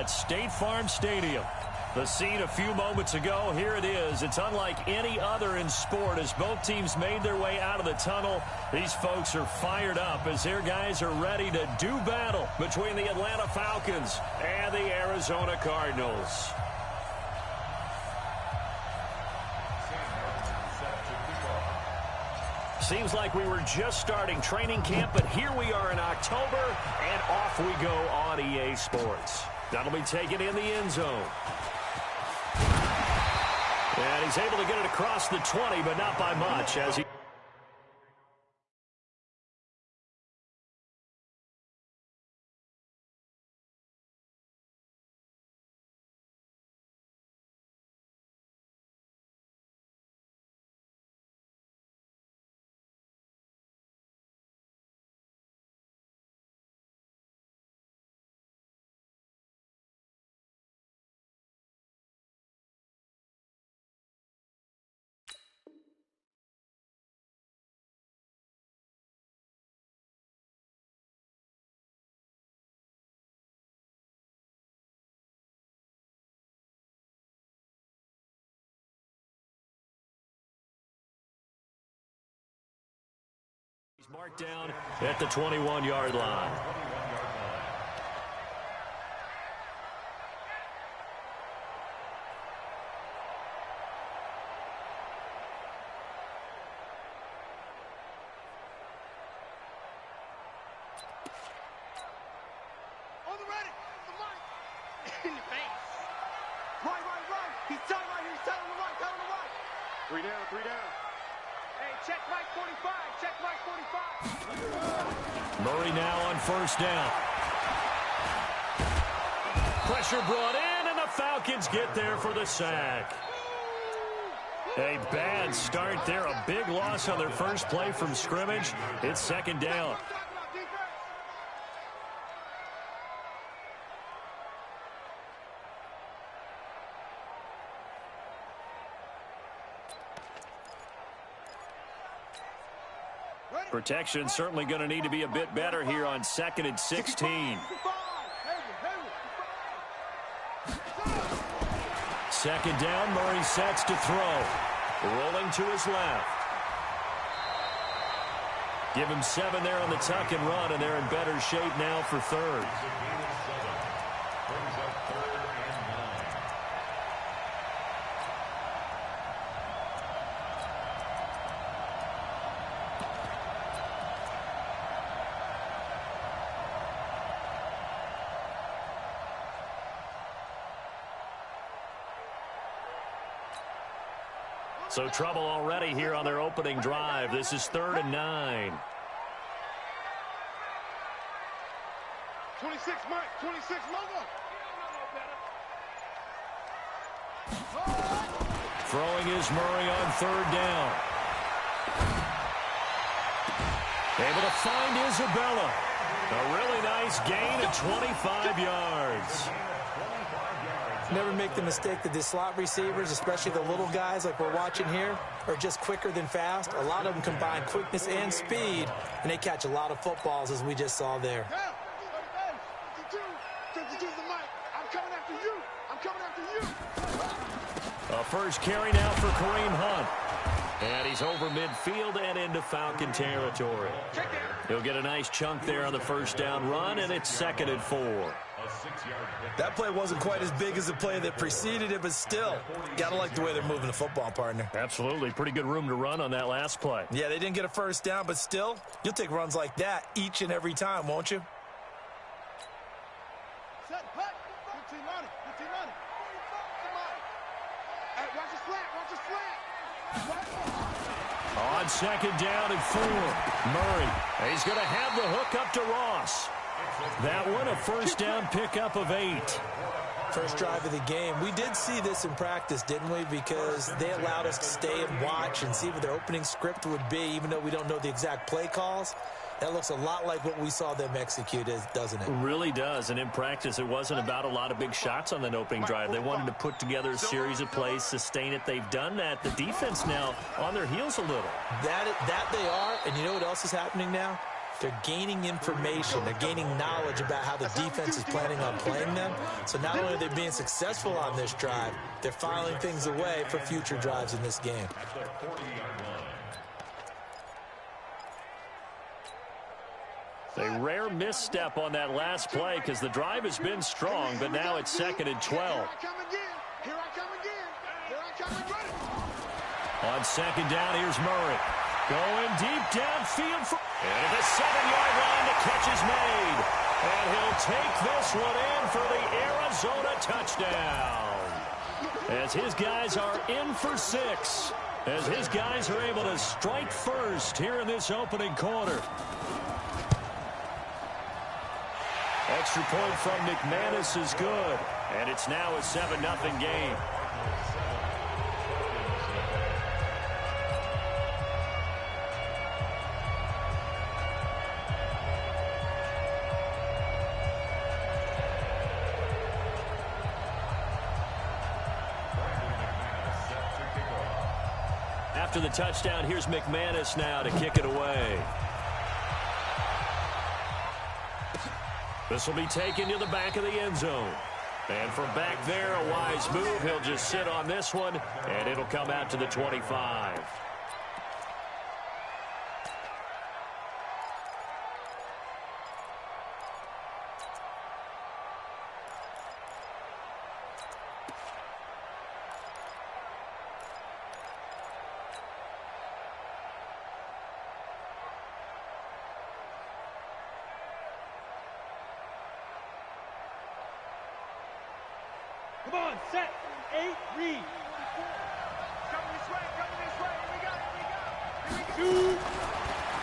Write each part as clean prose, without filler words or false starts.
at State Farm Stadium. The scene a few moments ago, here it is. It's unlike any other in sport as both teams made their way out of the tunnel. These folks are fired up as their guys are ready to do battle between the Atlanta Falcons and the Arizona Cardinals. Seems like we were just starting training camp, but here we are in October, and off we go on EA Sports. That'll be taken in the end zone. And he's able to get it across the 20, but not by much as he... He's marked down at the 21-yard line. On the ready, the mic. In the face. Right. He's telling right here. He's telling the right. Telling the right. 3 down. Hey, check Mike 45. Check Mike 45. Murray now on first down. Pressure brought in, and the Falcons get there for the sack. A bad start there. A big loss on their first play from scrimmage. It's second down. Protection certainly going to need to be a bit better here on 2nd and 16. Second down, Murray sets to throw. Rolling to his left. Give him 7 there on the tuck and run, and they're in better shape now for third. So trouble already here on their opening drive. This is 3rd and 9. 26, Mike. 26, logo. Throwing is Murray on 3rd down. Able to find Isabella. A really nice gain of 25 yards. Never make the mistake that the slot receivers, especially the little guys like we're watching here, are just quicker than fast. A lot of them combine quickness and speed, and they catch a lot of footballs, as we just saw there. A first carry now for Kareem Hunt. And he's over midfield and into Falcon territory. He'll get a nice chunk there on the first down run, and it's 2nd and 4. That play wasn't quite as big as the play that preceded it, but still, gotta like the way they're moving the football, partner. Absolutely. Pretty good room to run on that last play. Yeah, they didn't get a first down, but still, you'll take runs like that each and every time, won't you? Set, hut. 15 money. 15 money. Hey, watch his flat. On 2nd down and 4. Murray. He's going to have the hook up to Ross. That one, a first down pickup of 8. First drive of the game. We did see this in practice, didn't we? Because they allowed us to stay and watch and see what their opening script would be, even though we don't know the exact play calls. That looks a lot like what we saw them execute, doesn't it? It really does. And in practice, it wasn't about a lot of big shots on that opening drive. They wanted to put together a series of plays, sustain it. They've done that. The defense now on their heels a little. That they are. And you know what else is happening now? they're gaining information. They're gaining knowledge about how the defense is planning on playing them. So not only are they being successful on this drive, they're filing things away for future drives in this game. A rare misstep on that last play because the drive has been strong, but now it's 2nd and 12. Here I come again. Here I come again. Here I come again. On 2nd down, here's Murray. Going deep downfield. And at the 7-yard line, the catch is made. And he'll take this one in for the Arizona touchdown. As his guys are in for 6. As his guys are able to strike first here in this opening quarter. Extra point from McManus is good. And it's now a 7-0 game. After the touchdown, here's McManus now to kick it away. This will be taken to the back of the end zone. And from back there, a wise move. He'll just sit on this one, and it'll come out to the 25. Come on, set, 8, read. Coming this way, here we go, here we go. 2.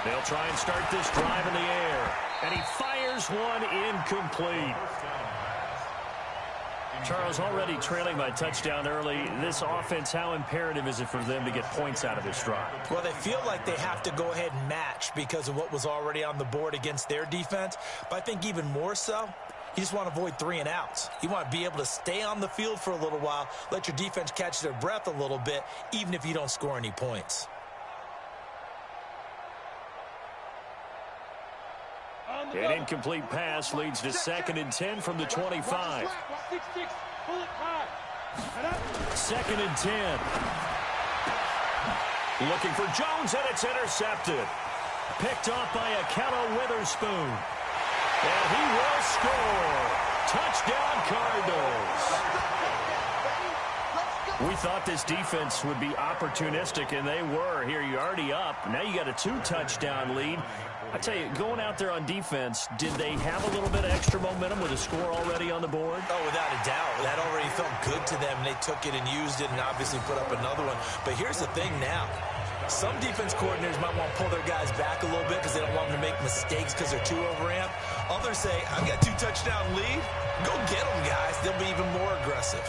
They'll try and start this drive in the air. And he fires one incomplete. Charles, already trailing by touchdown early. This offense, how imperative is it for them to get points out of this drive? Well, they feel like they have to go ahead and match because of what was already on the board against their defense. But I think even more so, you just want to avoid 3 and outs. You want to be able to stay on the field for a little while, let your defense catch their breath a little bit, even if you don't score any points. An incomplete pass leads to 2nd and 10 from the 25. 2nd and 10. Looking for Jones, and it's intercepted. Picked off by Akello Witherspoon. And he will score. Touchdown, Cardinals. We thought this defense would be opportunistic, and they were. Here, you're already up. Now you got a 2-touchdown lead. I tell you, going out there on defense, did they have a little bit of extra momentum with a score already on the board? Oh, without a doubt. That already felt good to them. They took it and used it and obviously put up another one. But here's the thing now. Some defense coordinators might want to pull their guys back a little bit because they don't want them to make mistakes because they're too overamped. Others say, I've got 2-touchdown lead. Go get them, guys. They'll be even more aggressive.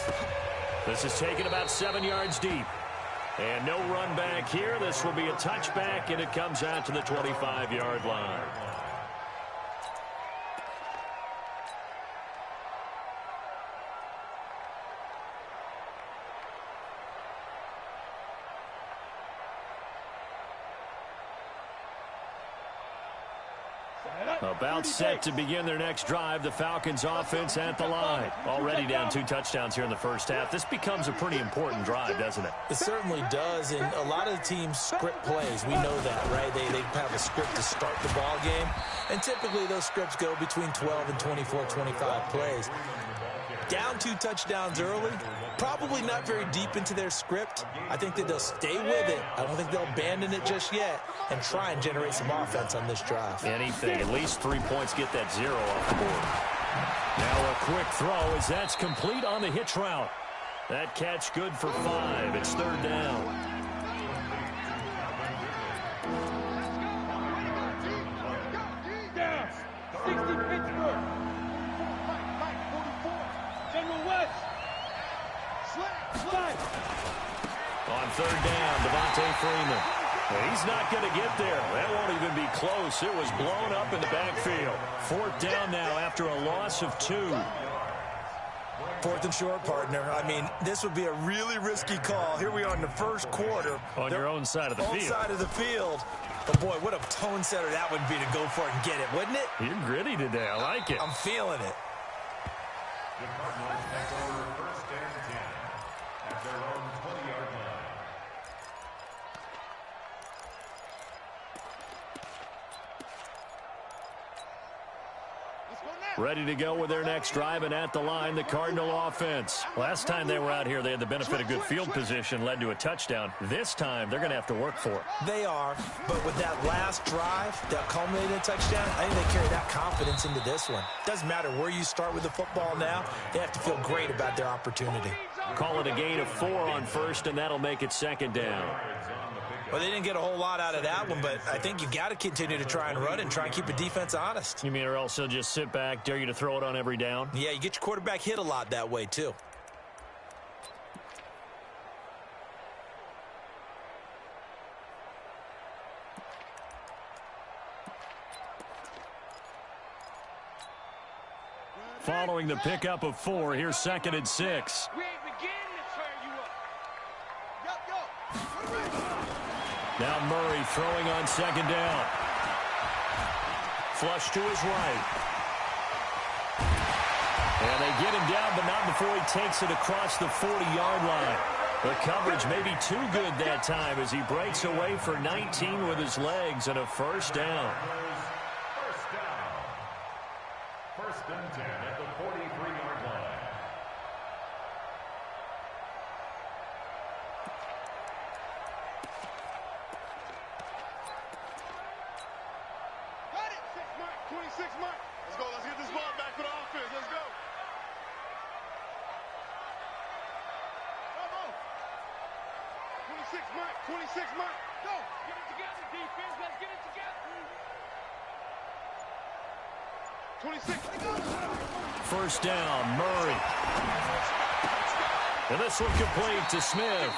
This is taken about 7 yards deep. And no run back here. This will be a touchback, and it comes out to the 25-yard line. About set to begin their next drive. The Falcons offense at the line. Already down 2 touchdowns here in the first half. This becomes a pretty important drive, doesn't it? It certainly does, and a lot of the teams script plays. We know that, right? They have a script to start the ball game, and typically those scripts go between 12 and 24, 25 plays. Down 2 touchdowns early, probably not very deep into their script. I think that they'll stay with it. I don't think they'll abandon it just yet and try and generate some offense on this drive. Anything, at least 3 points, get that 0 off the board. Now a quick throw as that's complete on the hitch route. That catch good for 5. It's 3rd down. Down. 60 Pittsburgh. General West. Slide. On 3rd down, Devontae Freeman. Well, he's not going to get there. That won't even be close. It was blown up in the backfield. 4th down now after a loss of 2. 4th and short, partner. I mean, this would be a really risky call. Here we are in the first quarter. On your own side of the field. Side of the field. But, boy, what a tone setter that would be to go for it and get it, wouldn't it? You're gritty today. I like it. I'm feeling it. The Cardinals take over first and 10 at their own 20-yard line. Ready to go with their next drive, and at the line, the Cardinal offense. Last time they were out here, they had the benefit of good field position, led to a touchdown. This time, they're going to have to work for it. They are, but with that last drive that culminated in a touchdown, I think they carry that confidence into this one. Doesn't matter where you start with the football now, they have to feel great about their opportunity. Call it a gain of 4 on first, and that'll make it second down. Well, they didn't get a whole lot out of that one, but I think you've got to continue to try and run and try and keep the defense honest. You mean or else they'll just sit back, dare you to throw it on every down? Yeah, you get your quarterback hit a lot that way, too. Following the pickup of 4, here's second and 6. We ain't beginning to turn you up. Yo. Now Murray throwing on second down. Flush to his right. And they get him down, but not before he takes it across the 40-yard line. The coverage may be too good that time as he breaks away for 19 with his legs and a first down. First and 10 at the 43-yard line. Got it. 6 mark. 26 mark. Let's go. Let's get this ball back for the offense. Let's go. Come on. 26 mark. 26 mark. Go. Get it together, defense. Let's get it together. 26. First down, Murray. And this one complete to Smith.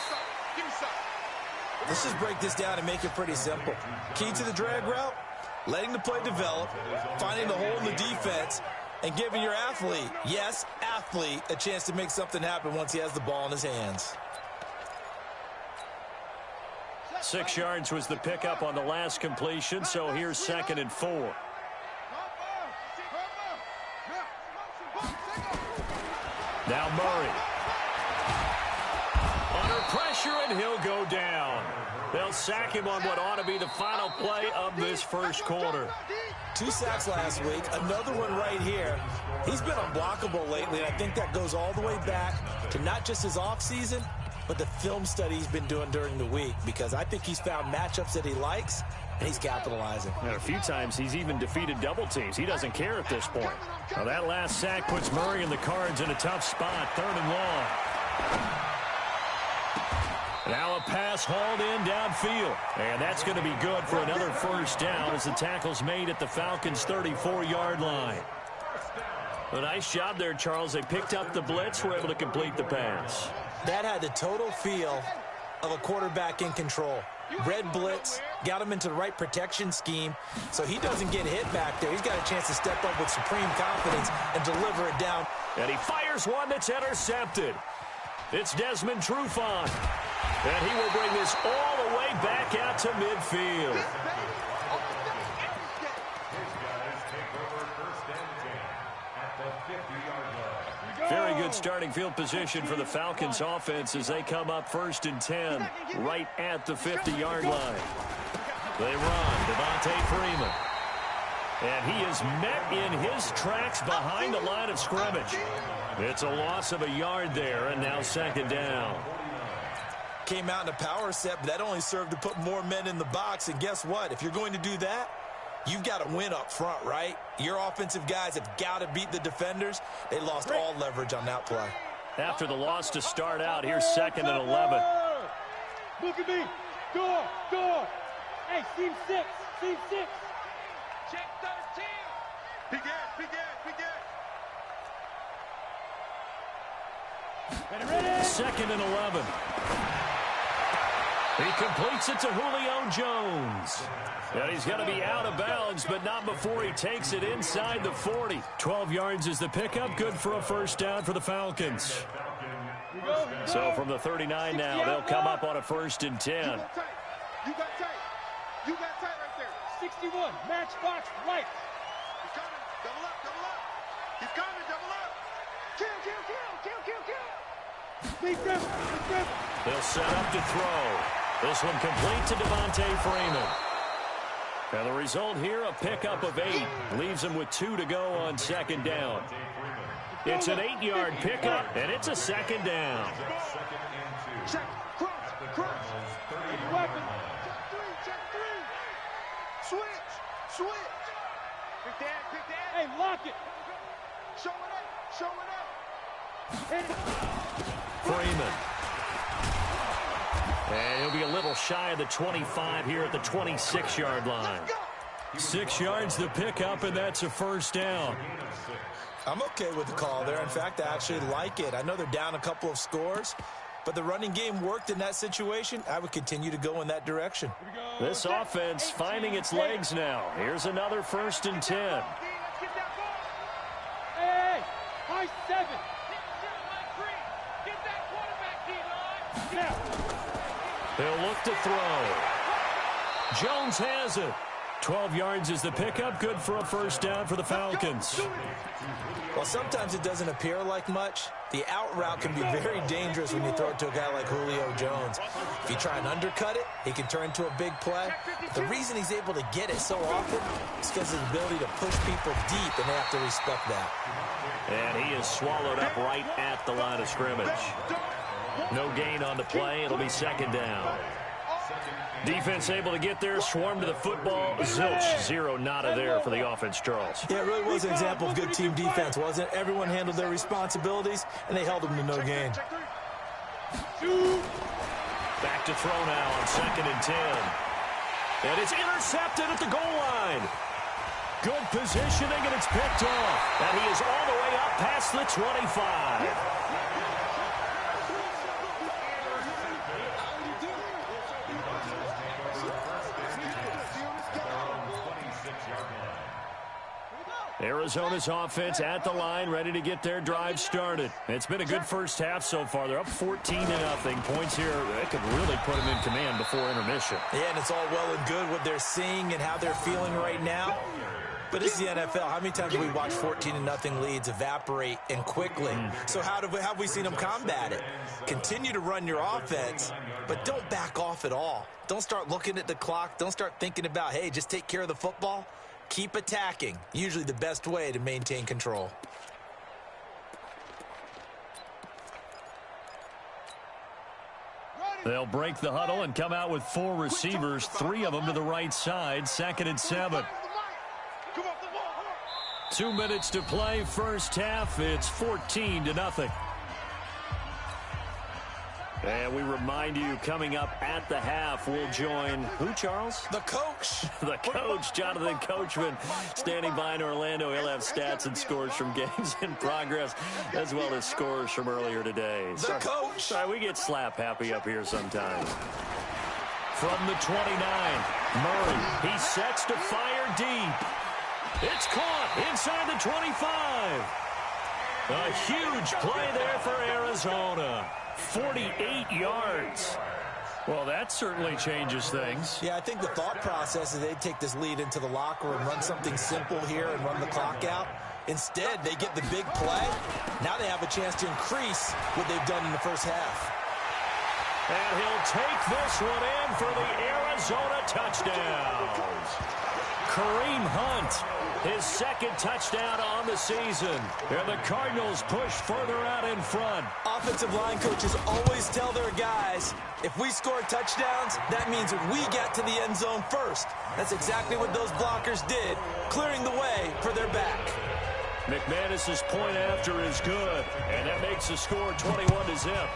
Let's just break this down and make it pretty simple. Key to the drag route, letting the play develop, finding the hole in the defense, and giving your athlete, yes, athlete, a chance to make something happen once he has the ball in his hands. 6 yards was the pickup on the last completion, so here's second and 4. Now Murray. Under pressure, and he'll go down. They'll sack him on what ought to be the final play of this first quarter. 2 sacks last week, another one right here. He's been unblockable lately, and I think that goes all the way back to not just his offseason, but the film study he's been doing during the week, because I think he's found matchups that he likes, and he's capitalizing. And a few times he's even defeated double teams. He doesn't care at this point. Now that last sack puts Murray and the Cards in a tough spot, 3rd and long. Now a pass hauled in downfield. And that's going to be good for another first down as the tackle's made at the Falcons' 34-yard line. A nice job there, Charles. They picked up the blitz, were able to complete the pass. That had the total feel of a quarterback in control. Red blitz, got him into the right protection scheme, so he doesn't get hit back there. He's got a chance to step up with supreme confidence and deliver it down. And he fires one that's intercepted. It's Desmond Trufant. And he will bring this all the way back out to midfield. His guys take over first and 10 at the 50-yard line. Very good starting field position for the Falcons offense as they come up 1st and 10 right at the 50-yard line. They run, Devontae Freeman. And he is met in his tracks behind the line of scrimmage. It's a loss of a yard there, and now second down. Came out in a power set, but that only served to put more men in the box. And guess what? If you're going to do that, you've got to win up front, right? Your offensive guys have got to beat the defenders. They lost all leverage on that play. After the loss to start out, here's 2nd and 11. Look at me. Door. Hey, team 6. Check 13. Big Ready. 2nd and 11. He completes it to Julio Jones. And he's going to be out of bounds, but not before he takes it inside the 40. 12 yards is the pickup. Good for a first down for the Falcons. So from the 39 now, they'll come up on a 1st and 10. You got tight. You got tight right there. 61, matchbox right. He's coming. Double up, double up. He's coming, double up. Kill, kill, kill, kill, kill, kill. Lead them, lead them. They'll set up to throw. This one complete to Devontae Freeman. And the result here, a pickup of 8. Leaves him with 2 to go on second down. It's an 8-yard pickup, and it's a second down. Check, cross, cross. Weapon. Check three. Switch, switch. Pick that, pick that. Hey, lock it. Show it up, show it up. Hit it. Freeman. And he'll be a little shy of the 25 here at the 26-yard line. 6 yards to pick up, and that's a first down. I'm okay with the call there. In fact, I actually like it. I know they're down a couple of scores, but the running game worked in that situation. I would continue to go in that direction. This offense finding its legs now. Here's another 1st and 10. Hey, high 7. Get that quarterback, D-line. Now. They'll look to throw. Jones has it. 12 yards is the pickup. Good for a first down for the Falcons. Well, sometimes it doesn't appear like much. The out route can be very dangerous when you throw it to a guy like Julio Jones. If you try and undercut it, he can turn into a big play. The reason he's able to get it so often is because of his ability to push people deep, and they have to respect that. And he is swallowed up right at the line of scrimmage. No gain on the play. It'll be second down. Defense able to get there, swarm to the football. Zilch, 0 nada there for the offense, Charles. Yeah, it really was an example of good team defense, wasn't it? Everyone handled their responsibilities, and they held them to no gain. Back to throw now on 2nd and 10. And it's intercepted at the goal line. Good positioning, and it's picked off. And he is all the way up past the 25. Arizona's offense at the line, ready to get their drive started. It's been a good first half so far. They're up 14-0. Points here, they could really put them in command before intermission. Yeah, and it's all well and good what they're seeing and how they're feeling right now. But it's the NFL. How many times have we watched 14-0 leads evaporate and quickly? So how have we seen them combat it? Continue to run your offense, but don't back off at all. Don't start looking at the clock. Don't start thinking about, hey, just take care of the football. Keep attacking. Usually the best way to maintain control. They'll break the huddle and come out with 4 receivers, 3 of them to the right side. 2nd and 7. 2 minutes to play, first half. It's 14-0. And we remind you, coming up at the half, we'll join who, Charles? The coach. The coach, Jonathan Coachman, standing by in Orlando. He'll have stats and scores from games in progress, as well as scores from earlier today. The coach. Sorry, we get slap happy up here sometimes. From the 29, Murray. He sets to fire deep. It's caught inside the 25. A huge play there for Arizona. 48 yards. Well, that certainly changes things. Yeah, I think the thought process is they take this lead into the locker room, run something simple here and run the clock out. Instead, they get the big play. Now they have a chance to increase what they've done in the first half. And he'll take this one in for the Arizona touchdown. Kareem Hunt, his 2nd touchdown on the season. And the Cardinals push further out in front. Offensive line coaches always tell their guys, if we score touchdowns, that means we get to the end zone first. That's exactly what those blockers did, clearing the way for their back. McManus's point after is good, and that makes the score 21-0.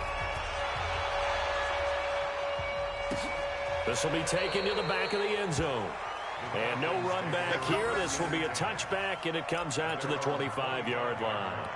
This will be taken to the back of the end zone. And no run back here. This will be a touchback, and it comes out to the 25-yard line.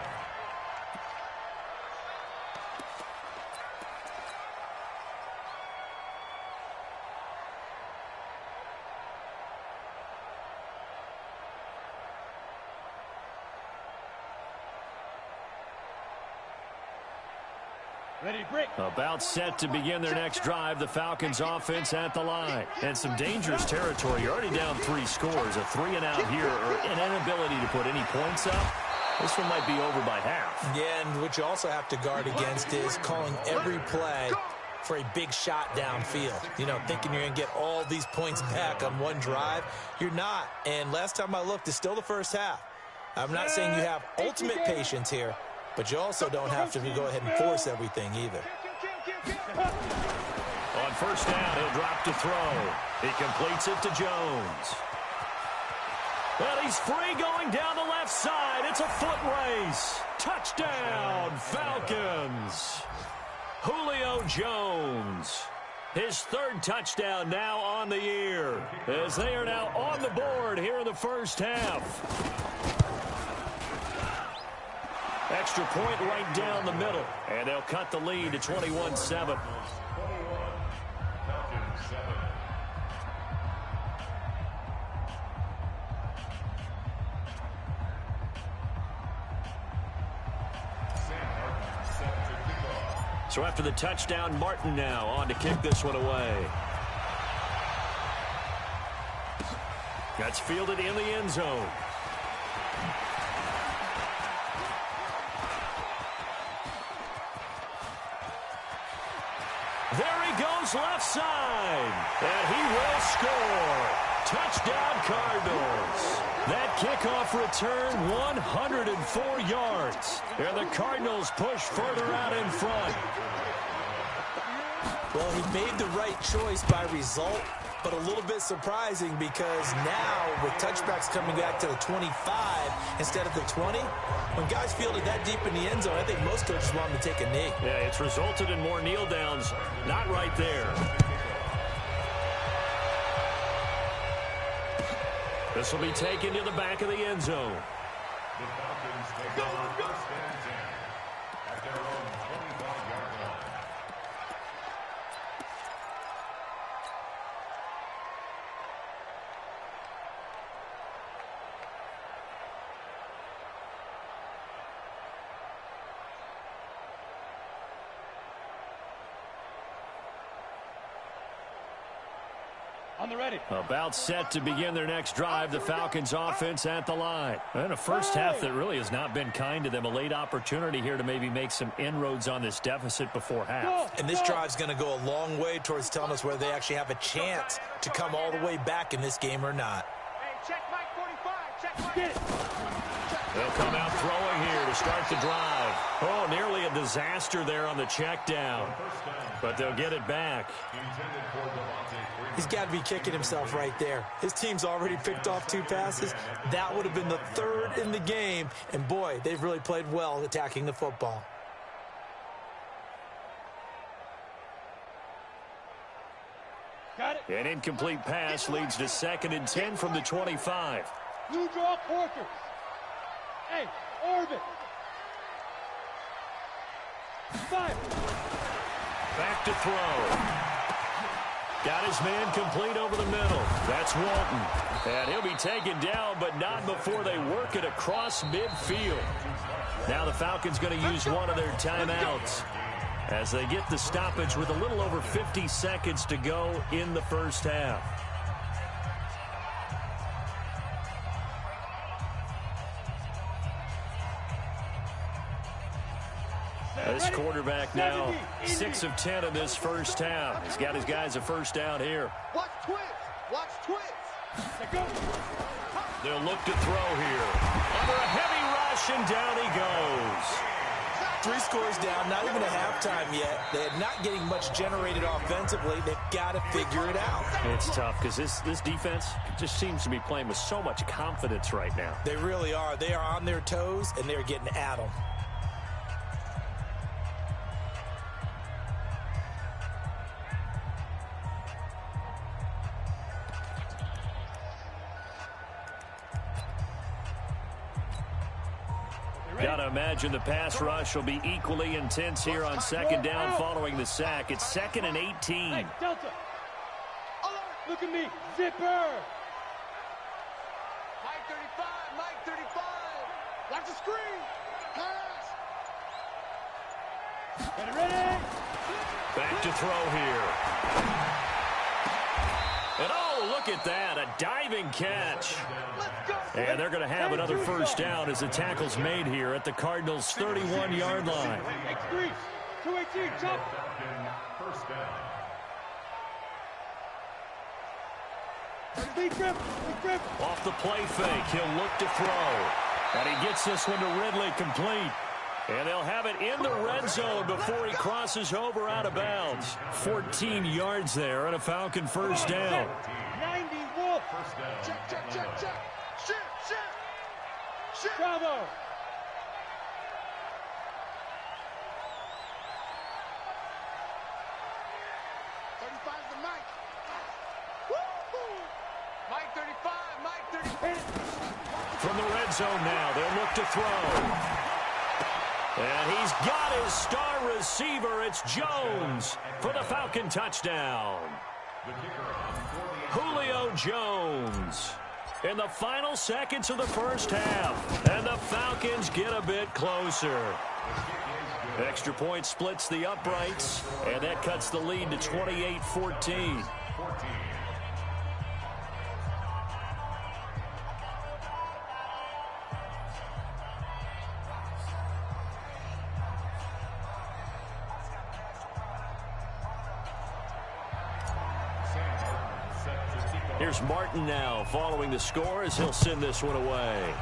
Ready, break. About set to begin their next drive, the Falcons offense at the line. And some dangerous territory. You're already down 3 scores. A 3-and-out here, or an inability to put any points up. This one might be over by half. Yeah, and what you also have to guard against is calling every play for a big shot downfield. You know, thinking you're going to get all these points back on one drive. You're not. And last time I looked, it's still the first half. I'm not saying you have ultimate patience here, but you also don't have to go ahead and force everything either. On first down, he'll drop to throw. He completes it to Jones. Well, he's free going down the left side. It's a foot race. Touchdown, Falcons. Julio Jones. His 3rd touchdown now on the year, as they are now on the board here in the first half. Extra point right down the middle, and they'll cut the lead to 21-7. So after the touchdown, Martin now on to kick this one away. That's fielded in the end zone. There he goes left side, and he will score. Touchdown, Cardinals. That kickoff return, 104 yards. And the Cardinals push further out in front. Well, he made the right choice by result, but a little bit surprising because now with touchbacks coming back to the 25 instead of the 20, when guys fielded that deep in the end zone, I think most coaches want them to take a knee. Yeah, it's resulted in more kneel downs. Not right there. This will be taken to the back of the end zone. The Falcons take over first and 10 at their own 25-yard line. On the ready. About set to begin their next drive, the Falcons offense at the line. And a first half that really has not been kind to them. A late opportunity here to maybe make some inroads on this deficit before half. And this drive's going to go a long way towards telling us whether they actually have a chance to come all the way back in this game or not. Hey, check Mike 45. Check Mike. Get it. They'll come out throwing here to start the drive. Oh, nearly a disaster there on the check down. But they'll get it back. He's got to be kicking himself right there. His team's already picked off 2 passes. That would have been the 3rd in the game. And, boy, they've really played well attacking the football. Got it. An incomplete pass leads to 2nd and 10 from the 25. Blue draw quarters. Hey, orbit. 5. Back to throw. Got his man complete over the middle. That's Walton. And he'll be taken down, but not before they work it across midfield. Now the Falcons going to use one of their timeouts as they get the stoppage with a little over 50 seconds to go in the first half. This quarterback now 6 of 10 in this first half. He's got his guys a first down here. Watch twist. Watch twist. They'll look to throw here. Under a heavy rush, and down he goes. 3 scores down, not even a halftime yet. They're not getting much generated offensively. They've got to figure it out. It's tough because this defense just seems to be playing with so much confidence right now. They really are. They are on their toes, and they're getting at them. Gotta imagine the pass rush will be equally intense here on 2nd down following the sack. It's 2nd and 18. Hey, Delta. Look at me. Zipper. Mike 35. Mike 35. Watch the screen. Pass. Ready, ready. Back to throw here. And oh, look at that, a diving catch. And they're going to have another first down as the tackle's made here at the Cardinals' 31-yard line. X3, 218, jump. First down. Big grip, big grip. Off the play fake, he'll look to throw. And he gets this one to Ridley complete. And they'll have it in the red zone before he crosses over out of bounds. 14 yards there and a Falcon first down. 90 Wolf. First down. Check, check, check, check. Shoot. Bravo. The Mike. Woo-hoo. Mike 35, Mike 35. From the red zone now, they'll look to throw. And he's got his star receiver. It's Jones for the Falcon touchdown. Julio Jones in the final seconds of the first half. And the Falcons get a bit closer. Extra point splits the uprights, and that cuts the lead to 28-14. Here's Martin now following the score as he'll send this one away.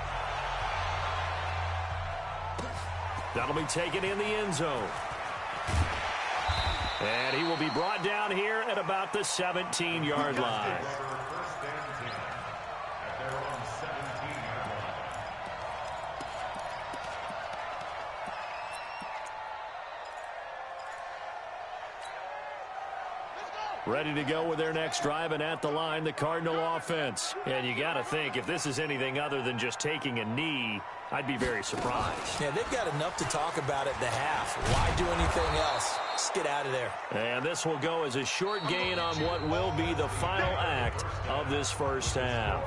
That'll be taken in the end zone. And he will be brought down here at about the 17-yard line. Ready to go with their next drive, and at the line, the Cardinal offense. And you got to think, if this is anything other than just taking a knee, I'd be very surprised. Yeah, they've got enough to talk about at the half. Why do anything else? Just get out of there. And this will go as a short gain on what will be the final act of this first half.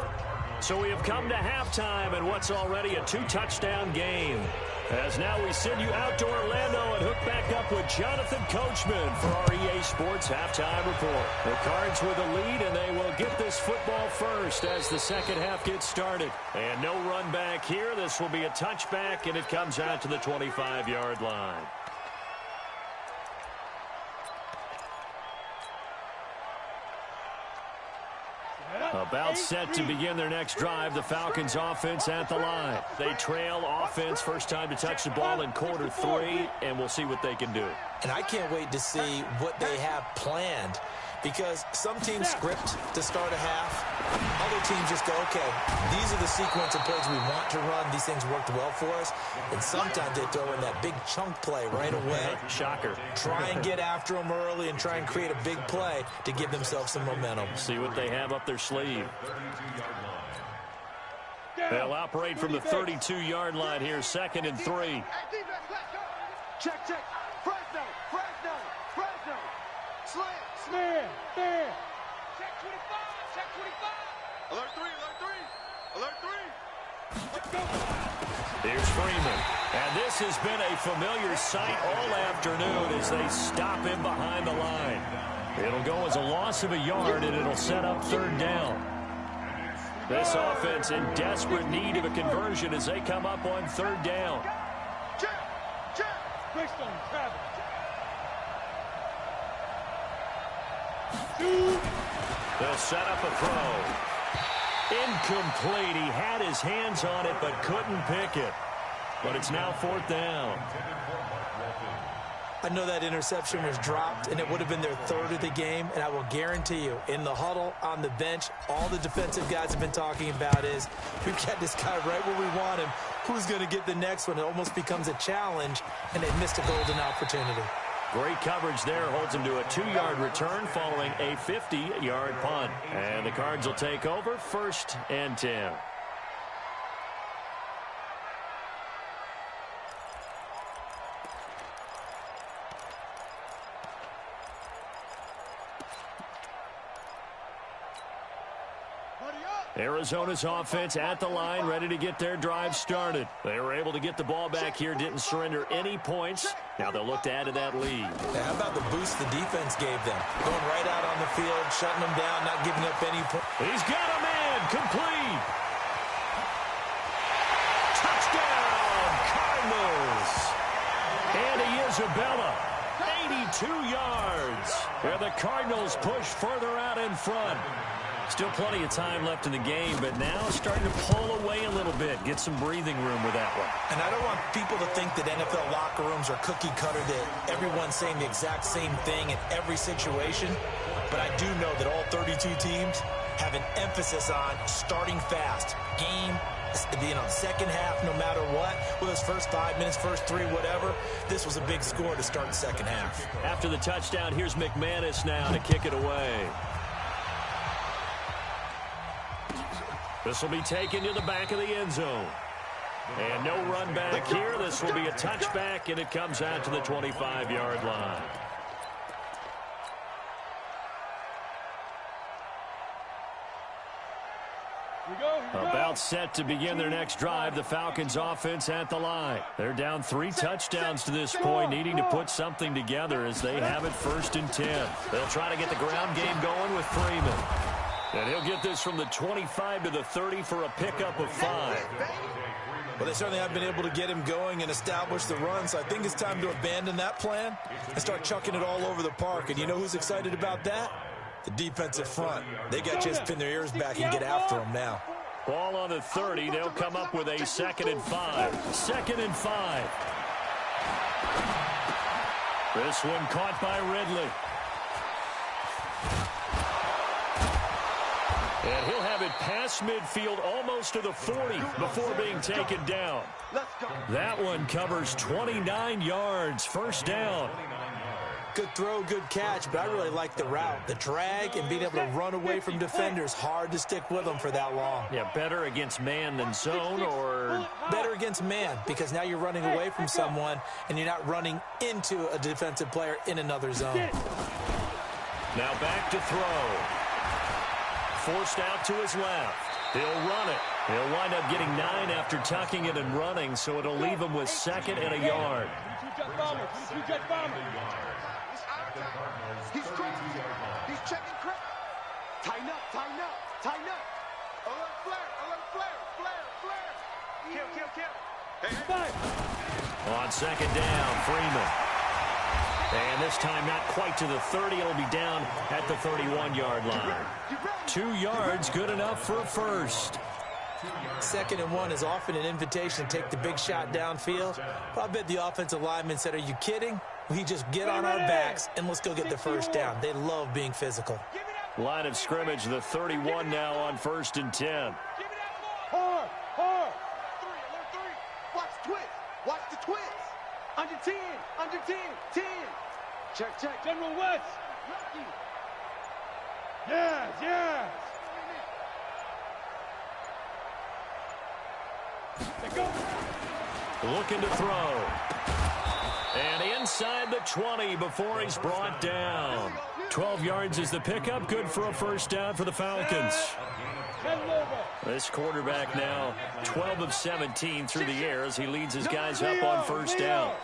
So we have come to halftime in what's already a two-touchdown game. As now we send you out to Orlando and hook back up with Jonathan Coachman for our EA Sports Halftime Report. The Cards with the lead, and they will get this football first as the second half gets started. And no run back here. This will be a touchback, and it comes out to the 25-yard line. About set to begin their next drive, the Falcons offense at the line. They trail offense, first time to touch the ball in quarter 3, and we'll see what they can do. And I can't wait to see what they have planned, because some teams script to start a half. Other teams just go, okay, these are the sequence of plays we want to run. These things worked well for us. And sometimes they throw in that big chunk play right away. Shocker. Try and get after them early and try and create a big play to give themselves some momentum. See what they have up their sleeve. They'll operate from the 32-yard line here, 2nd and 3. Check, check. Fresno. Slam. Man. Check 25. Alert 3. Here's Freeman. And this has been a familiar sight all afternoon as they stop him behind the line. It'll go as a loss of a yard, and it'll set up 3rd down. This offense in desperate need of a conversion as they come up on 3rd down. Check. Bristol, Travis. They'll set up a throw. Incomplete. He had his hands on it but couldn't pick it. But it's now 4th down. I know that interception was dropped, and it would have been their 3rd of the game, and I will guarantee you, in the huddle, on the bench, all the defensive guys have been talking about is, we've got this guy right where we want him. Who's going to get the next one? It almost becomes a challenge, and they missed a golden opportunity. Great coverage there. Holds him to a 2-yard return following a 50-yard punt. And the Cards will take over, 1st and 10. Buddy up. Arizona's offense at the line, ready to get their drive started. They were able to get the ball back here, didn't surrender any points. Now they'll look to add to that lead. Now, how about the boost the defense gave them? Going right out on the field, shutting them down, not giving up any points. He's got a man, complete. Touchdown, Cardinals. Andy Isabella, 82 yards. Where the Cardinals push further out in front. Still plenty of time left in the game, but now starting to pull away a little bit, get some breathing room with that one. And I don't want people to think that NFL locker rooms are cookie cutter, that everyone's saying the exact same thing in every situation. But I do know that all 32 teams have an emphasis on starting fast. Game, second half, no matter what. Whether it's first 5 minutes, first 3, whatever. This was a big score to start the second half. After the touchdown, here's McManus now to kick it away. This will be taken to the back of the end zone. And no run back here. This will be a touchback, and it comes out to the 25-yard line. About set to begin their next drive, the Falcons offense at the line. They're down 3 touchdowns to this point, needing to put something together as they have it 1st and 10. They'll try to get the ground game going with Freeman. And he'll get this from the 25 to the 30 for a pickup of 5. Well, they certainly have been able to get him going and establish the run, so I think it's time to abandon that plan and start chucking it all over the park. And you know who's excited about that? The defensive front. They got to just pin their ears back and get after him now. Ball on the 30. They'll come up with a 2nd and 5. 2nd and 5. This one caught by Ridley. And he'll have it past midfield almost to the 40 before being taken down. That one covers 29 yards. 1st down. Good throw, good catch, but I really like the route. The drag and being able to run away from defenders, hard to stick with them for that long. Yeah, better against man than zone, or? Better against man, because now you're running away from someone and you're not running into a defensive player in another zone. Now back to throw. Forced out to his left. He'll run it. He'll wind up getting 9 after tucking it and running, so it'll leave him with 2nd and a yard. He's crazy. He's checking crack. Tighten up, tighten up, tighten up. Alert flare, alert flare, flare, flare. Kill, kill, kill. Hey, On 2nd down, Freeman. And this time not quite to the 30. It'll be down at the 31-yard line. 2 yards, good enough for a 1st. 2nd and 1 is often an invitation to take the big shot downfield. But I bet the offensive lineman said, are you kidding? We just get on our backs and let's go get the 1st down. They love being physical. Line of scrimmage, the 31 now on 1st and 10. hard, hard. 3, alert 3. Watch the twist. Watch the twist. Under 10, under 10, 10. Check, check. General West. Yes, yes. Let's go. Looking to throw. And inside the 20 before he's brought down. 12 yards is the pickup. Good for a 1st down for the Falcons. This quarterback now 12 of 17 through the air as he leads his guys up on 1st down.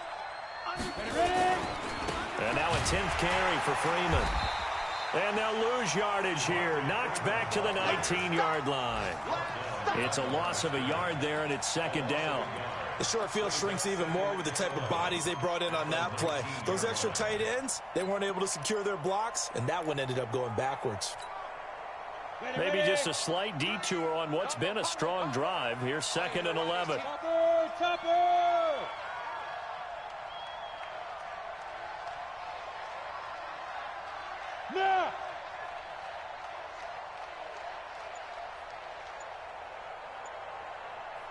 And now a 10th carry for Freeman. And they'll lose yardage here. Knocked back to the 19-yard line. It's a loss of a yard there, and it's 2nd down. The short field shrinks even more with the type of bodies they brought in on that play. Those extra tight ends, they weren't able to secure their blocks, and that one ended up going backwards. Maybe just a slight detour on what's been a strong drive. Here's 2nd and 11. Topper, topper. Now.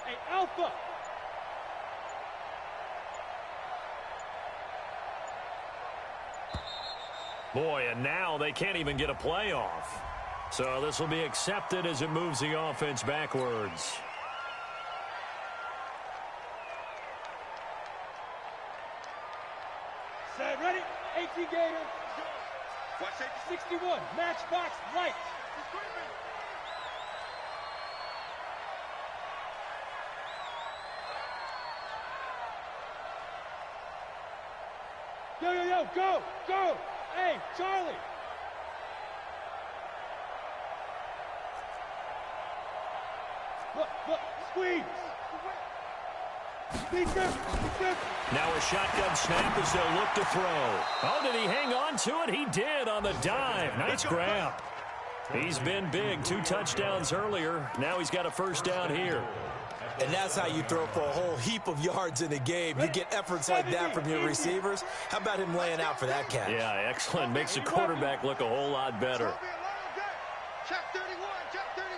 Hey, Alpha. Boy, and now they can't even get a play off. So this will be accepted as it moves the offense backwards. Set, ready? 18 Gators. Watch 61. Matchbox light. Yo, go, go. Hey, Charlie. Look, squeeze. Now a shotgun snap as they'll look to throw. Oh, did he hang on to it? He did on the dive. Nice grab. He's been big. 2 touchdowns earlier. Now he's got a first down here. And that's how you throw for a whole heap of yards in a game. You get efforts like that from your receivers. How about him laying out for that catch? Yeah, excellent. Makes the quarterback look a whole lot better. Check 31, check 31.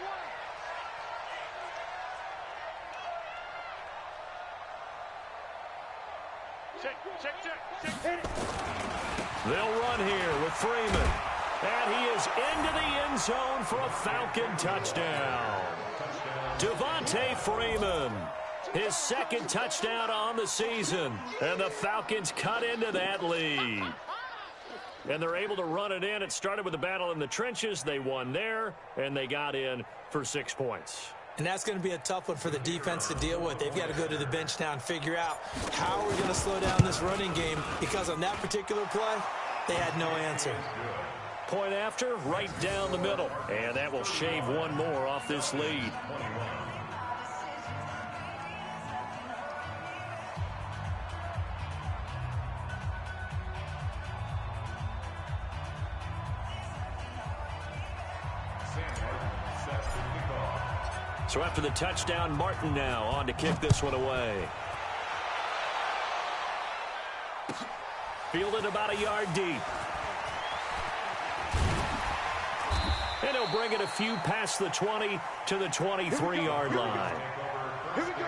Check. They'll run here with Freeman. And he is into the end zone for a Falcon touchdown. Devontae Freeman, his second touchdown on the season. And the Falcons cut into that lead. And they're able to run it in. It started with a battle in the trenches. They won there, and they got in for 6 points. And that's going to be a tough one for the defense to deal with. They've got to go to the bench now and figure out how are we going to slow down this running game, because on that particular play, they had no answer. Point after, right down the middle. And that will shave one more off this lead. So after the touchdown, Martin now on to kick this one away. Fielded about a yard deep. And he'll bring it a few past the 20 to the 23-yard line. Here we go.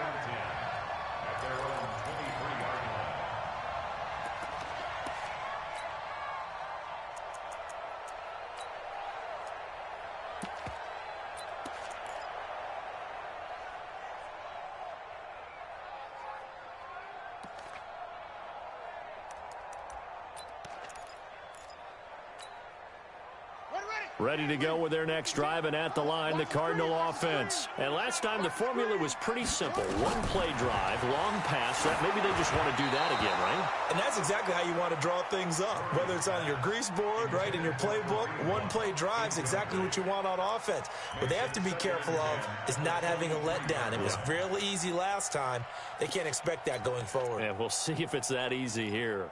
Ready to go with their next drive, and at the line, the Cardinal offense. And last time, the formula was pretty simple. One play drive, long pass. That maybe they just want to do that again, right? And that's exactly how you want to draw things up. Whether it's on your grease board, right, in your playbook, one play drive's exactly what you want on offense. What they have to be careful of is not having a letdown. It was fairly easy last time. They can't expect that going forward. And we'll see if it's that easy here.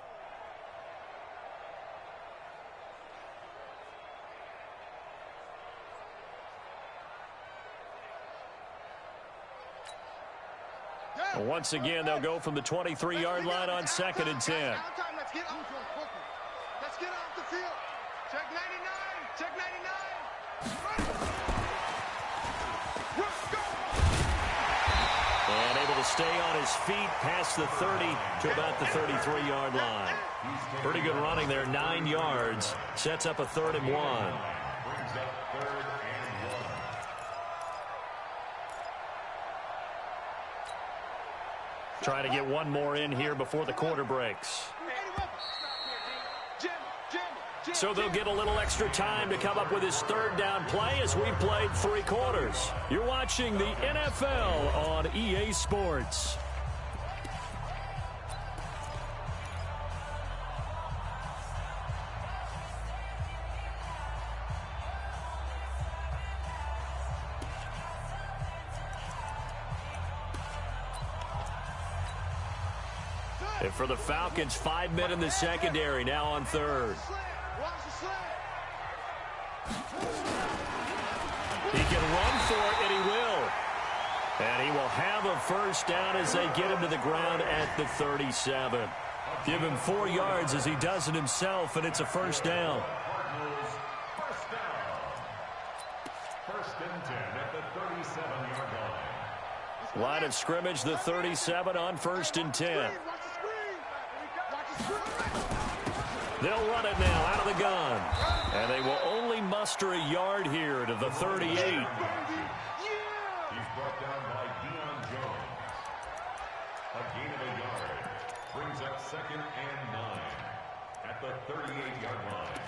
Once again, they'll go from the 23-yard line on 2nd and 10. Let's get off the field. Check 99. Check 99. And able to stay on his feet past the 30 to about the 33-yard line. Pretty good running there, 9 yards. Sets up a 3rd and 1. Trying to get one more in here before the quarter breaks. So they'll get a little extra time to come up with his 3rd down play as we played 3 quarters. You're watching the NFL on EA Sports. And for the Falcons, 5 men in the secondary, now on 3rd. He can run for it, and he will. And he will have a first down as they get him to the ground at the 37. Give him 4 yards as he does it himself, and it's a first down. First and 10 at the 37-yard line. Line of scrimmage, the 37 on 1st and 10. They'll run it now out of the gun. And they will only muster a yard here to the 38. He's brought down by Deion Jones. A gain of a yard. Brings up 2nd and 9 at the 38-yard line.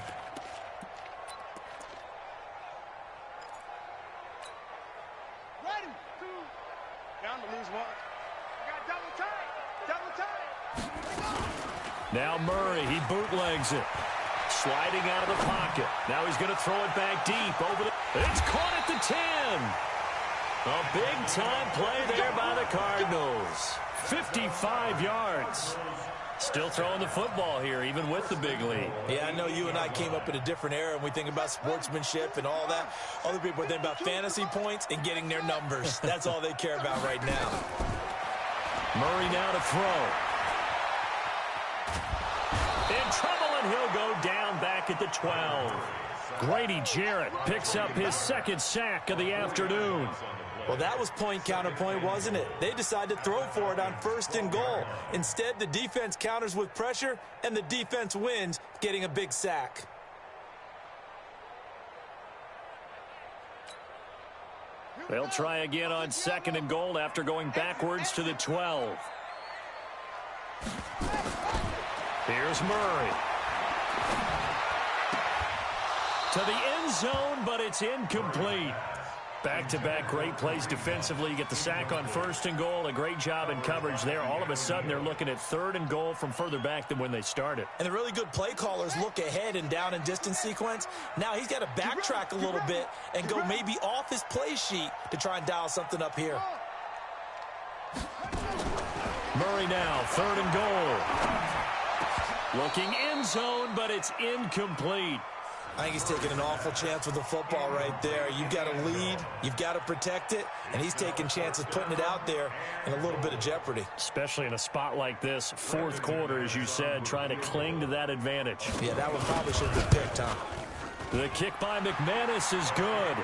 Ready. Down to lose 1. We got double time. Double time. Now Murray, he bootlegs it. Sliding out of the pocket. Now he's going to throw it back deep over the... It's caught at the 10. A big-time play there by the Cardinals. 55 yards. Still throwing the football here, even with the big lead. Yeah, I know you and I came up in a different era, and we think about sportsmanship and all that. Other people think about fantasy points and getting their numbers. That's all they care about right now. Murray now to throw. In trouble, and he'll go down back at the 12. Grady Jarrett picks up his second sack of the afternoon. Well, that was point counterpoint, wasn't it? They decided to throw for it on 1st and goal. Instead, the defense counters with pressure, and the defense wins, getting a big sack. They'll try again on 2nd and goal after going backwards to the 12. Here's Murray. To the end zone, but it's incomplete. Back-to-back great plays defensively. You get the sack on 1st and goal. A great job in coverage there. All of a sudden, they're looking at 3rd and goal from further back than when they started. And the really good play callers look ahead and down and distance sequence. Now he's got to backtrack a little bit and go maybe off his play sheet to try and dial something up here. Murray now, 3rd and goal. Looking end zone, but it's incomplete. I think he's taking an awful chance with the football right there. You've got to lead, you've got to protect it, and he's taking chances putting it out there in a little bit of jeopardy. Especially in a spot like this, 4th quarter, as you said, trying to cling to that advantage. Yeah, that one probably should have been picked, huh? The kick by McManus is good.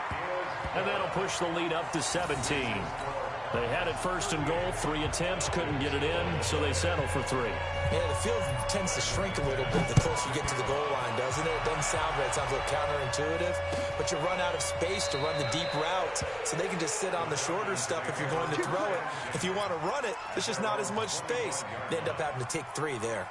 And that'll push the lead up to 17. They had it 1st and goal, 3 attempts, couldn't get it in, so they settle for 3. Yeah, the field tends to shrink a little bit the closer you get to the goal line, doesn't it? It doesn't sound right. It sounds a little counterintuitive. But you run out of space to run the deep routes, so they can just sit on the shorter stuff if you're going to throw it. If you want to run it, there's just not as much space. They end up having to take 3 there.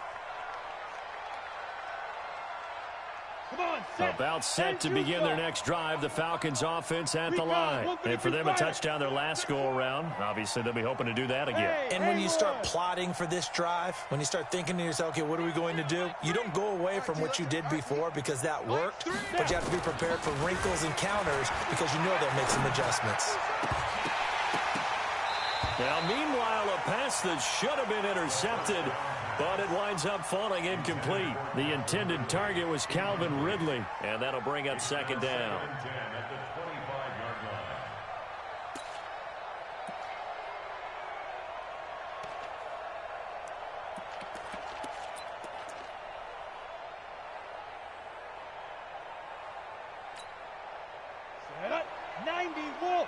About set to begin their next drive. The Falcons offense at the line. And for them, a touchdown their last go-around. Obviously, they'll be hoping to do that again. And when you start plotting for this drive, when you start thinking to yourself, okay, what are we going to do? You don't go away from what you did before because that worked, but you have to be prepared for wrinkles and counters because you know they'll make some adjustments. Now, meanwhile, a pass that should have been intercepted, but it winds up falling incomplete. The intended target was Calvin Ridley, and that'll bring up 2nd down. Set up, 90 Wolf.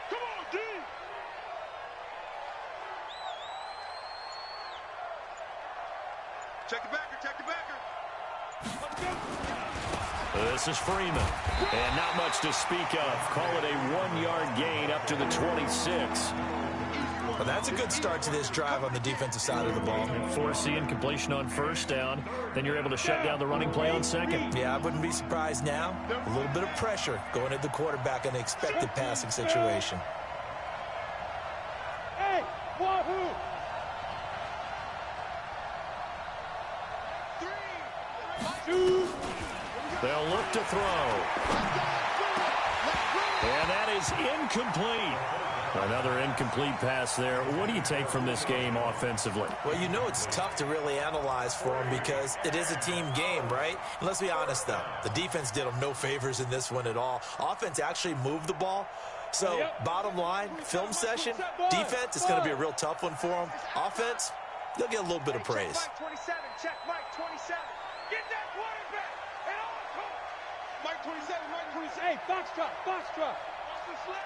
Come on, D. Check the backer, check the backer. This is Freeman. And not much to speak of. Call it a 1-yard gain up to the 26. Well, that's a good start to this drive on the defensive side of the ball. Forcing completion on 1st down. Then you're able to shut down the running play on 2nd. Yeah, I wouldn't be surprised now. A little bit of pressure going at the quarterback in an expected passing situation. Hey, wahoo! They'll look to throw. And that is incomplete. Another incomplete pass there. What do you take from this game offensively? Well, you know it's tough to really analyze for them because it is a team game, right? And let's be honest, though. The defense did them no favors in this one at all. Offense actually moved the ball. So, bottom line, film session, defense, it's going to be a real tough one for them. Offense, they'll get a little bit of praise. Check Mike 27, check Mike 27. Get that quarterback. And on coach. Mike 27, Mike 27. Hey, Foxtrot, Foxtrot. Off the sled.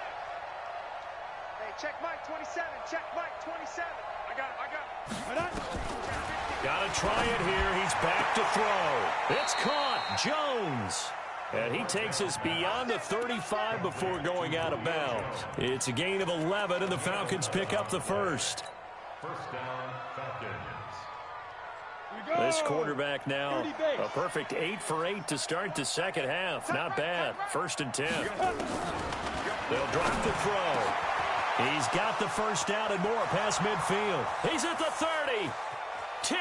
Hey, check Mike 27, check Mike 27. I got it. Got to try it here. He's back to throw. It's caught. Jones. And he takes us beyond the 35 before going out of bounds. It's a gain of 11, and the Falcons pick up the 1st. 1st down, Falcons. This quarterback now, a perfect 8 for 8 to start the 2nd half. Not bad. 1st and 10. They'll drop the throw. He's got the 1st down and more past midfield. He's at the 30. 10.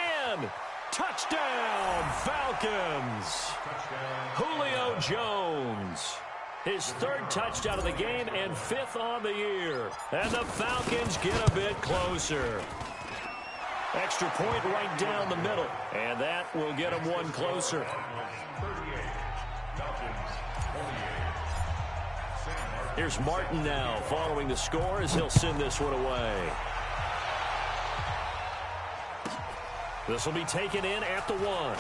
Touchdown, Falcons. Julio Jones. His third touchdown of the game and fifth on the year. And the Falcons get a bit closer. Extra point right down the middle. And that will get them one closer. Here's Martin now following the score as he'll send this one away. This will be taken in at the 1.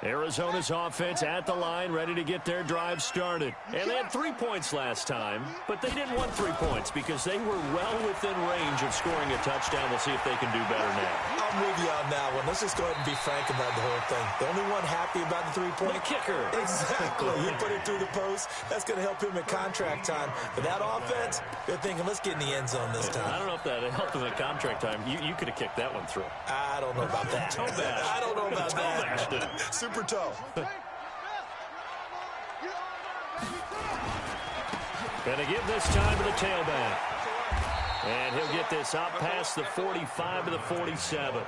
Arizona's offense at the line, ready to get their drive started. And they had 3 points last time, but they didn't want 3 points because they were well within range of scoring a touchdown. We'll see if they can do better now. I'm with you on that one. Let's just go ahead and be frank about the whole thing. The only one happy about the 3-point? The kicker. Exactly. You put it through the post. That's going to help him at contract time. But that offense, they're thinking, let's get in the end zone this time. I don't know if that helped him at contract time. You could have kicked that one through. I don't know about that. Toe bash. I don't know about that. Toe bashed it. Super toe. Gonna give this time to the tailback. And he'll get this out past the 45 to the 47.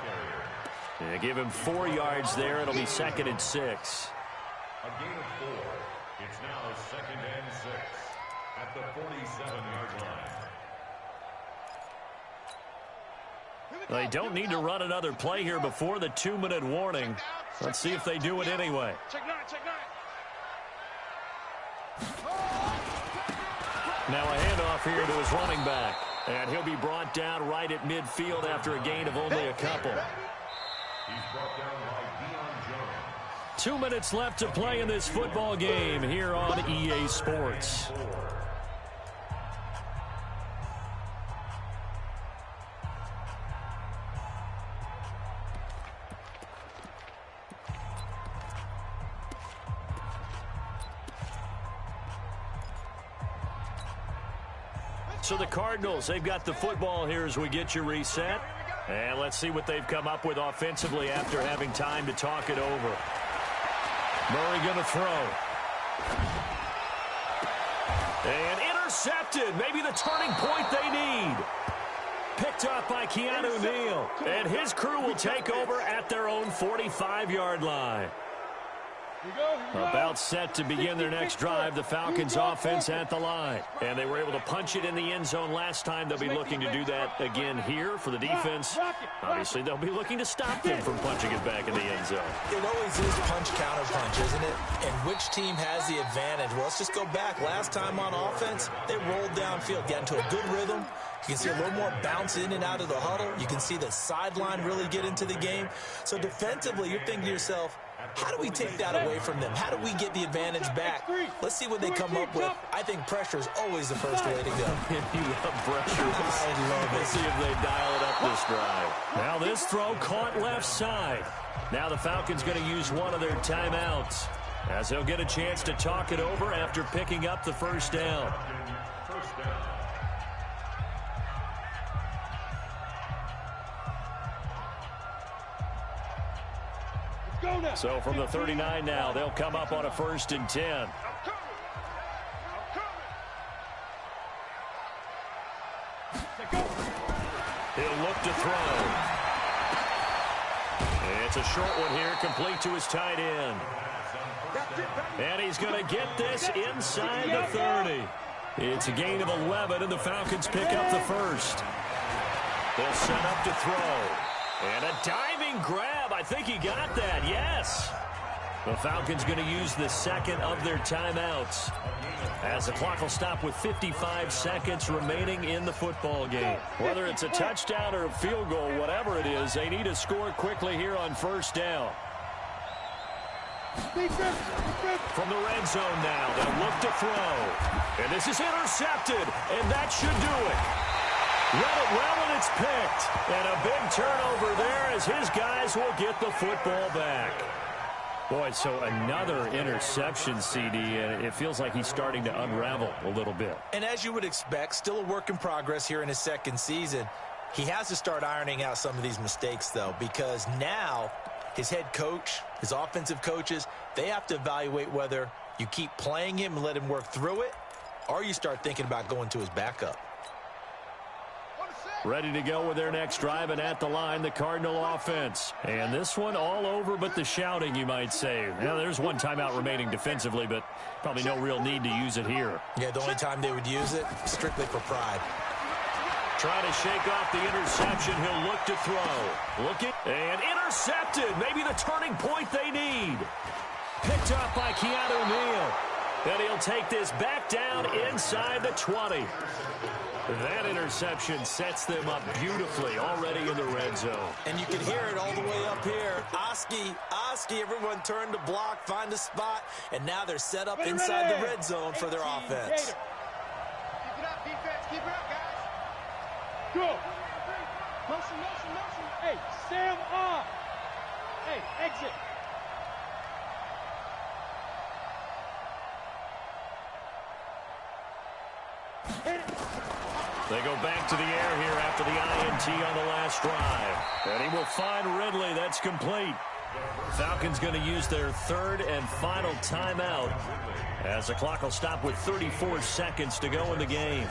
Yeah, give him 4 yards there. It'll be 2nd and 6. A gain of 4. It's now 2nd and 6 at the 47-yard line. They don't need to run another play here before the 2-minute warning. Let's see if they do it anyway. Check 9, check 9. Now a handoff here to his running back. And he'll be brought down right at midfield after a gain of only a couple. He's brought down by Deion Jones. 2 minutes left to play in this football game here on EA Sports. So the Cardinals, they've got the football here as we get you reset. And let's see what they've come up with offensively after having time to talk it over. Murray going to throw. And intercepted. Maybe the turning point they need. Picked up by Keanu Neal. And his crew will take over at their own 45-yard line. About set to begin their next drive, the Falcons offense at the line. And they were able to punch it in the end zone last time. They'll be looking to do that again here for the defense. Obviously, they'll be looking to stop them from punching it back in the end zone. It always is punch-counter-punch, isn't it? And which team has the advantage? Well, let's just go back. Last time on offense, they rolled downfield, got into a good rhythm. You can see a little more bounce in and out of the huddle. You can see the sideline really get into the game. So defensively, you're thinking to yourself, how do we take that away from them? How do we get the advantage back? Let's see what they come up with. I think pressure is always the first way to go. You love pressure. I love it. Let's see if they dial it up this drive. Now this throw caught left side. Now the Falcons going to use one of their timeouts as they'll get a chance to talk it over after picking up the first down. So from the 39 now, they'll come up on a 1st and 10. He'll look to throw. It's a short one here, complete to his tight end. And he's going to get this inside the 30. It's a gain of 11, and the Falcons pick up the first. They'll set up to throw. And a diving grab. I think he got that. Yes. The Falcons going to use the second of their timeouts as the clock will stop with 55 seconds remaining in the football game. Whether it's a touchdown or a field goal, whatever it is, they need to score quickly here on first down. From the red zone now, they'll look to throw. And this is intercepted, and that should do it. Read it well, and it's picked. And a big turnover there as his guys will get the football back. Boy, so another interception, CD, and it feels like he's starting to unravel a little bit. And as you would expect, still a work in progress here in his second season. He has to start ironing out some of these mistakes, though, because now his head coach, his offensive coaches, they have to evaluate whether you keep playing him and let him work through it, or you start thinking about going to his backup. Ready to go with their next drive, and at the line, the Cardinal offense. And this one all over but the shouting, you might say. Now, there's one timeout remaining defensively, but probably no real need to use it here. Yeah, the only time they would use it, strictly for pride. Trying to shake off the interception. He'll look to throw. Looking, and intercepted. Maybe the turning point they need. Picked up by Keanu Neal. And he'll take this back down inside the 20. That interception sets them up beautifully already in the red zone. And you can hear it all the way up here. Oski, everyone turned to block, find a spot, and now they're set up inside the red zone for their offense. Keep it up, defense. Keep it up, guys. Go. Motion, motion, motion. Hey, Sam off. Hey, exit. They go back to the air here after the INT on the last drive. And he will find Ridley. That's complete. Falcons going to use their third and final timeout as the clock will stop with 34 seconds to go in the game.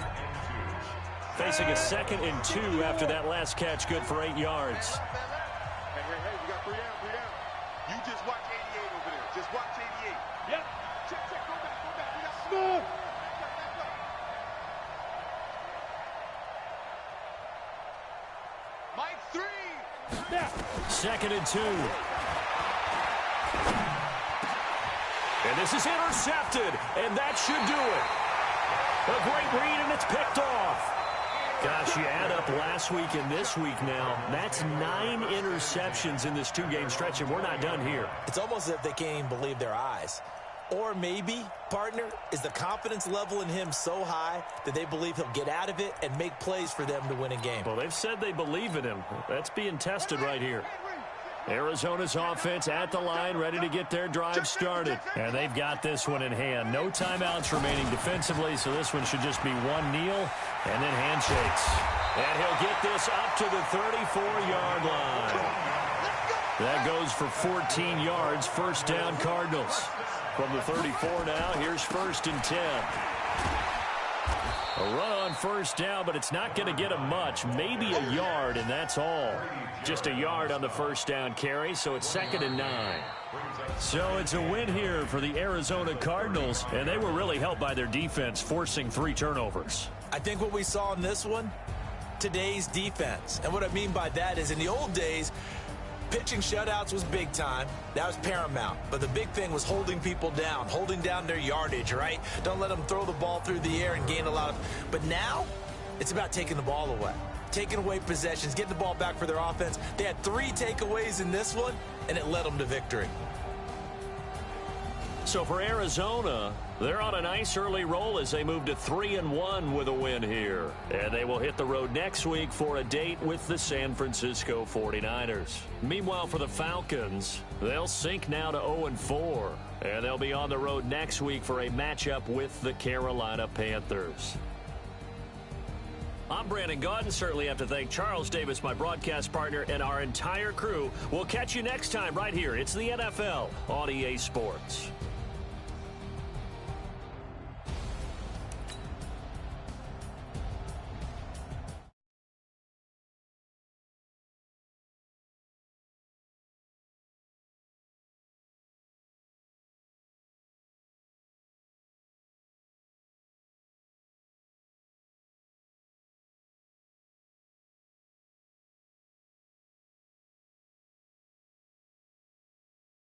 Facing a 2nd and 2 after that last catch, good for 8 yards. Hey, you got 3 down, 3 down. You just watch 88 over there. Just watch 88. Yep. Check, go back, go back. We got Smooth. Mike 3. Yeah. 2nd and 2. And this is intercepted, and that should do it. A great read, and it's picked off. Gosh, you add up last week and this week now, that's 9 interceptions in this 2-game stretch, and we're not done here. It's almost as if they can't even believe their eyes. Or maybe, partner, is the confidence level in him so high that they believe he'll get out of it and make plays for them to win a game. Well, they've said they believe in him. That's being tested right here. Arizona's offense at the line, ready to get their drive started. And they've got this one in hand. No timeouts remaining defensively, so this one should just be one kneel and then handshakes. And he'll get this up to the 34-yard line. That goes for 14 yards, first down Cardinals. From the 34 now, here's 1st and 10. A run on first down, but it's not going to get him much. Maybe a yard, and that's all. Just a yard on the first down carry, so it's 2nd and 9. So it's a win here for the Arizona Cardinals, and they were really helped by their defense, forcing 3 turnovers. I think what we saw in this one, today's defense. And what I mean by that is in the old days, pitching shutouts was big time. That was paramount. But the big thing was holding people down, holding down their yardage, right? Don't let them throw the ball through the air and gain a lot of... But now, it's about taking the ball away. Taking away possessions, getting the ball back for their offense. They had 3 takeaways in this one, and it led them to victory. So for Arizona, they're on a nice early roll as they move to 3-1 with a win here. And they will hit the road next week for a date with the San Francisco 49ers. Meanwhile, for the Falcons, they'll sink now to 0-4. And they'll be on the road next week for a matchup with the Carolina Panthers. I'm Brandon Gaudin. Certainly have to thank Charles Davis, my broadcast partner, and our entire crew. We'll catch you next time right here. It's the NFL on EA Sports.